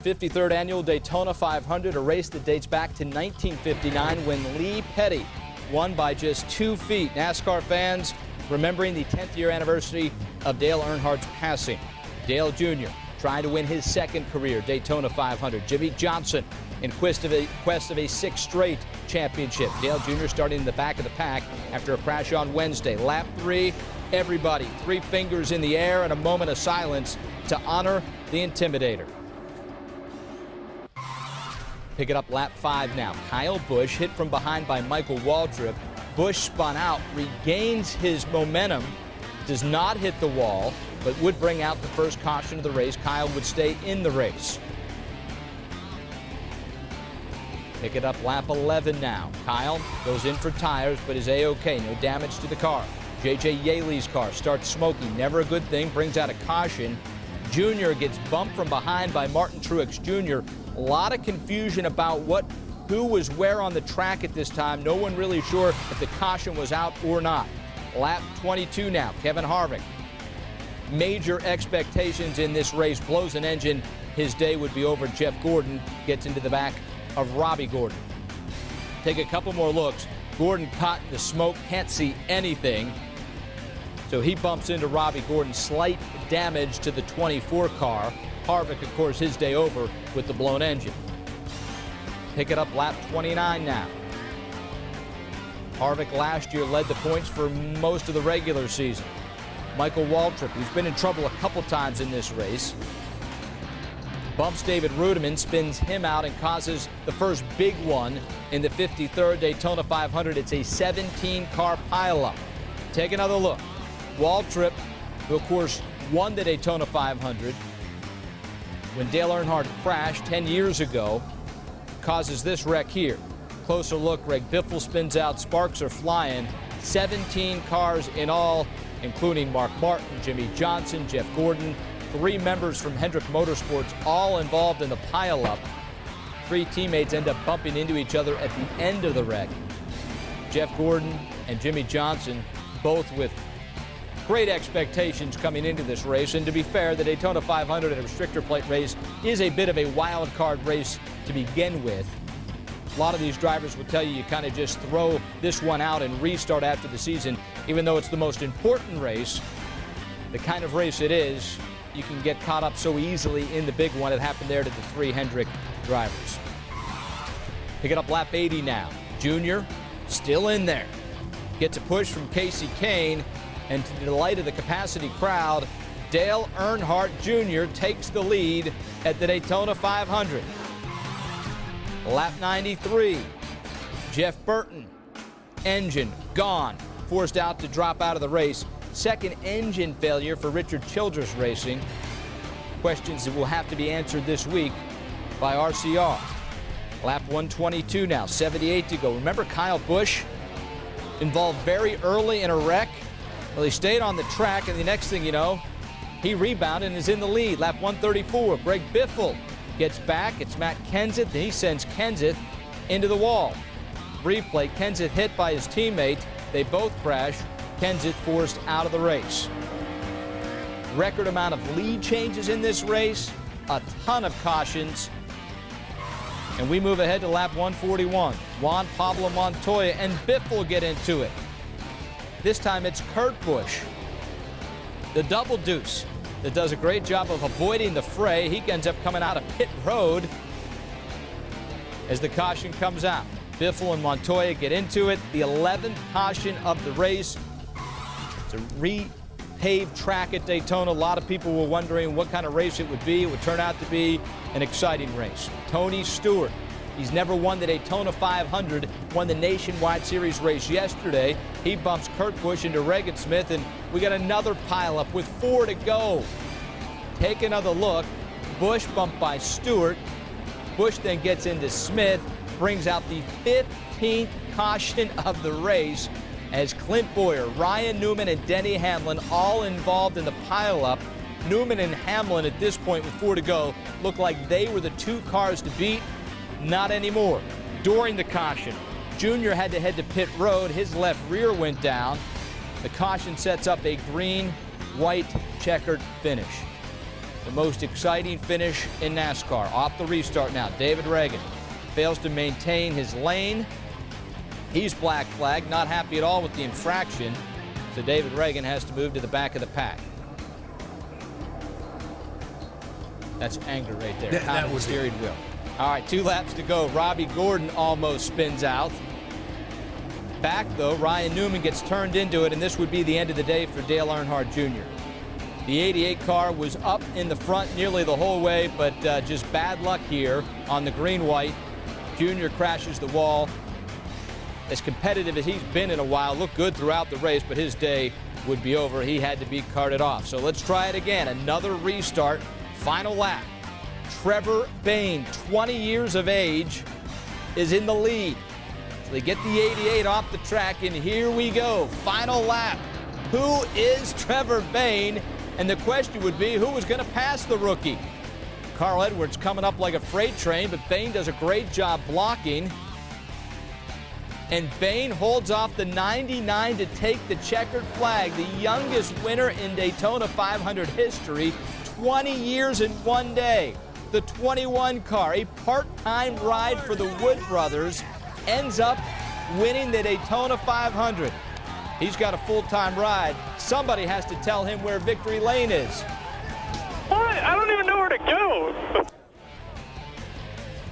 53rd annual Daytona 500, a race that dates back to 1959 when Lee Petty won by just 2 feet. NASCAR fans remembering the 10th year anniversary of Dale Earnhardt's passing. Dale Jr. trying to win his second career Daytona 500. Jimmy Johnson in quest of a 6th straight championship. Dale Jr. starting in the back of the pack after a crash on Wednesday. Lap 3, everybody 3 fingers in the air and a moment of silence to honor the Intimidator. Pick it up lap 5 now. Kyle Busch hit from behind by Michael Waltrip. Busch spun out, regains his momentum, does not hit the wall, but would bring out the first caution of the race. Kyle would stay in the race. Pick it up lap 11 now. Kyle goes in for tires, but is A-OK. No damage to the car. J.J. Yaley's car starts smoking. Never a good thing. Brings out a caution. Junior gets bumped from behind by Martin Truex Jr. A lot of confusion about who was where on the track at this time. No one really sure if the caution was out or not. Lap 22 now. Kevin Harvick. Major expectations in this race. Blows an engine. His day would be over. Jeff Gordon gets into the back of Robbie Gordon. Take a couple more looks. Gordon caught in the smoke. Can't see anything. So he bumps into Robbie Gordon. Slight damage to the 24 car. Harvick, of course, his day over with the blown engine. Pick it up lap 29 now. Harvick last year led the points for most of the regular season. Michael Waltrip, who's been in trouble a couple times in this race, bumps David Rudiman, spins him out, and causes the first big one in the 53rd Daytona 500. It's a 17-car pileup. Take another look. Waltrip, who of course won the Daytona 500 when Dale Earnhardt crashed 10 years ago, causes this wreck here. Closer look, Greg Biffle spins out, sparks are flying. 17 cars in all, including Mark Martin, Jimmy Johnson, Jeff Gordon, 3 members from Hendrick Motorsports, all involved in the pileup. 3 teammates end up bumping into each other at the end of the wreck. Jeff Gordon and Jimmy Johnson, both with great expectations coming into this race. And to be fair, the Daytona 500 and a restrictor plate race is a bit of a wild card race to begin with. A lot of these drivers will tell you kind of just throw this one out and restart after the season. Even though it's the most important race, the kind of race it is, you can get caught up so easily in the big one. It happened there to the 3 Hendrick drivers. Pick it up lap 80 now. Junior still in there. Gets a push from Casey Kane, and to the delight of the capacity crowd, Dale Earnhardt Jr. takes the lead at the Daytona 500. Lap 93, Jeff Burton, engine gone, forced out to drop out of the race. Second engine failure for Richard Childress Racing. Questions that will have to be answered this week by RCR. Lap 122 now, 78 to go. Remember Kyle Busch involved very early in a wreck? Well, he stayed on the track, and the next thing you know, he rebounded and is in the lead. Lap 134, Greg Biffle gets back. It's Matt Kenseth, and he sends Kenseth into the wall. Replay, Kenseth hit by his teammate. They both crash. Kenseth forced out of the race. Record amount of lead changes in this race, a ton of cautions. And we move ahead to lap 141. Juan Pablo Montoya and Biffle get into it. This time it's Kurt Busch, the double deuce, that does a great job of avoiding the fray. He ends up coming out of pit road as the caution comes out. Biffle and Montoya get into it. The 11th caution of the race. It's a repaved track at Daytona. A lot of people were wondering what kind of race it would be. It would turn out to be an exciting race. Tony Stewart, he's never won the Daytona 500, won the Nationwide Series race yesterday. He bumps Kurt Busch into Regan Smith, and we got another pileup with 4 to go. Take another look. Busch bumped by Stewart. Busch then gets into Smith, brings out the 15th caution of the race as Clint Boyer, Ryan Newman, and Denny Hamlin all involved in the pileup. Newman and Hamlin at this point with 4 to go look like they were the 2 cars to beat. Not anymore. During the caution, Junior had to head to pit road. His left rear went down. The caution sets up a green, white checkered finish. The most exciting finish in NASCAR. Off the restart now. David Reagan fails to maintain his lane. He's black flagged, not happy at all with the infraction. So David Reagan has to move to the back of the pack. That's anger right there. That was the steering wheel. All right, 2 laps to go. Robbie Gordon almost spins out. Back, though, Ryan Newman gets turned into it, and this would be the end of the day for Dale Earnhardt Jr. The 88 car was up in the front nearly the whole way, but just bad luck here on the green-white. Jr. crashes the wall. As competitive as he's been in a while, looked good throughout the race, but his day would be over. He had to be carted off. So let's try it again. Another restart. Final lap. Trevor Bayne, 20 years of age, is in the lead. So they get the 88 off the track, and here we go. Final lap. Who is Trevor Bayne? And the question would be, who is going to pass the rookie? Carl Edwards coming up like a freight train, but Bayne does a great job blocking. And Bayne holds off the 99 to take the checkered flag, the youngest winner in Daytona 500 history, 20 years in one day. The 21 car, a part-time ride for the Wood brothers, ends up winning the Daytona 500. He's got a full-time ride. Somebody has to tell him where victory lane is. What? I don't even know where to go.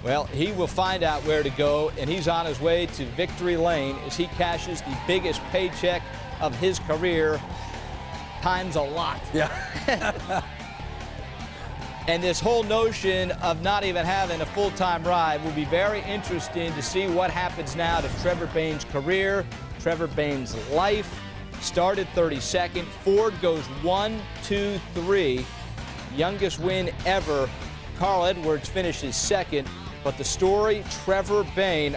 Well, he will find out where to go, and he's on his way to victory lane as he cashes the biggest paycheck of his career times a lot. Yeah. And this whole notion of not even having a full-time ride will be very interesting to see what happens now to Trevor Bayne's career, Trevor Bayne's life. Started 32nd. Ford goes 1, 2, 3. Youngest win ever. Carl Edwards finishes second. But the story, Trevor Bayne